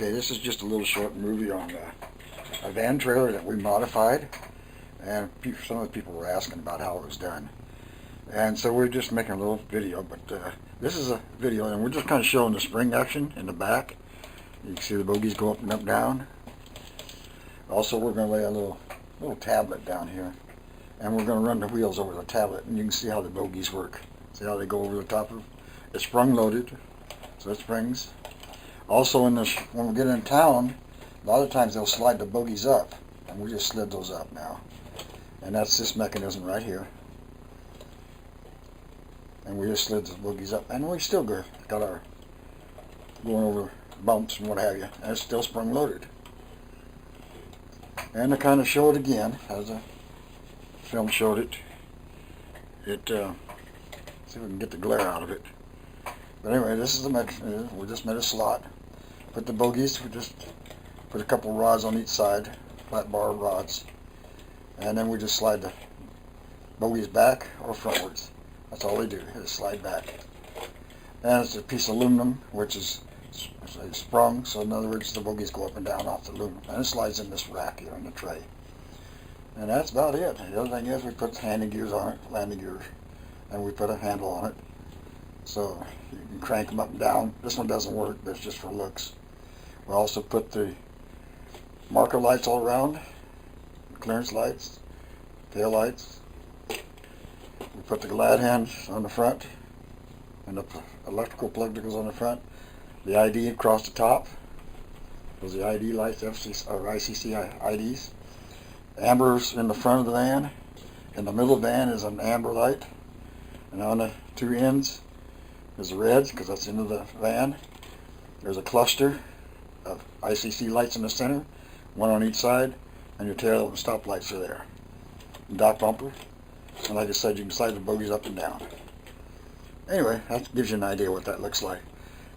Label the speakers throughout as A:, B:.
A: Okay, this is just a little short movie on a van trailer that we modified, and some of the people were asking about how it was done. And so we're just making a little video, but this is a video, and we're just kind of showing the spring action in the back. You can see the bogies go up and up down. Also, we're going to lay a little tablet down here, and we're going to run the wheels over the tablet, and you can see how the bogies work. See how they go over the top of it? It's sprung loaded, so it springs. Also, when we get in town, a lot of times they'll slide the bogies up, and we just slid those up now. And that's this mechanism right here. And we just slid the bogies up, and we still got our going over bumps and what have you, and it's still sprung loaded. And to kind of show it again, as the film showed it, see if we can get the glare out of it. But anyway, this is the mechanism. We just made a slot. Put the bogies, we just put a couple rods on each side, flat bar rods, and then we just slide the bogies back or frontwards. That's all they do, is slide back. And it's a piece of aluminum, which is sprung, so in other words, the bogies go up and down off the aluminum. And it slides in this rack here in the tray. And that's about it. The other thing is we put landing gears on it, landing gears, and we put a handle on it. So you can crank them up and down. This one doesn't work, but it's just for looks. We also put the marker lights all around, clearance lights, tail lights. We put the glad hands on the front, and the electrical plug that goes on the front. The ID across the top. Those are the ID lights, FCC or ICC IDs. Ambers in the front of the van. In the middle of the van is an amber light, and on the two ends is the reds, because that's the end of the van. There's a cluster of ICC lights in the center, one on each side, and your tail and stop lights are there. And dock bumper, and like I said, you can slide the bogies up and down. Anyway, that gives you an idea what that looks like.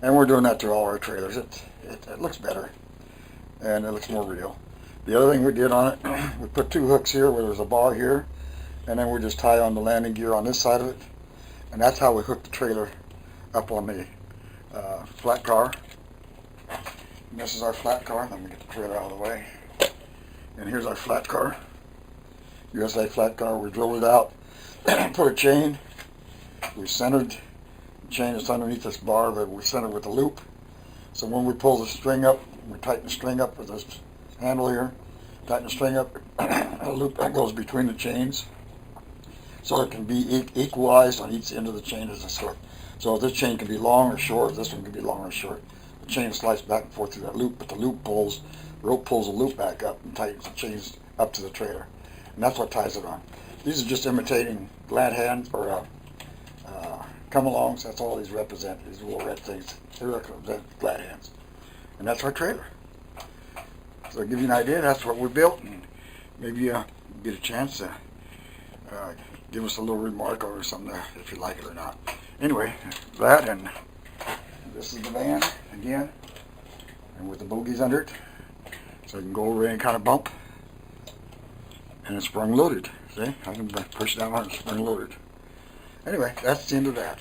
A: And we're doing that to all our trailers. It looks better, and it looks more real. The other thing we did on it, we put two hooks here where there's a bar here, and then we just tie on the landing gear on this side of it, and that's how we hook the trailer up on the flat car. And this is our flat car. Let me get the trailer out of the way. And here's our flat car, USA flat car. We drilled it out, put a chain. We centered the chain that's underneath this bar, but we centered with a loop. So when we pull the string up, we tighten the string up with this handle here. Tighten the string up, a loop that goes between the chains, so it can be equalized on each end of the chain as a sort. So this chain can be long or short. This one can be long or short. The chain slides back and forth through that loop, but the rope pulls the loop back up and tightens the chains up to the trailer. And that's what ties it on. These are just imitating glad hands or come-alongs. That's all these represent, these little red things. They represent glad hands. And that's our trailer. So to give you an idea, that's what we built. And maybe you get a chance to give us a little remark or something if you like it or not. Anyway, that, and this is the van again, and with the bogies under it, so you can go over any kind of bump. and it's spring loaded. See, I can push it down on it, spring loaded. Anyway, that's the end of that.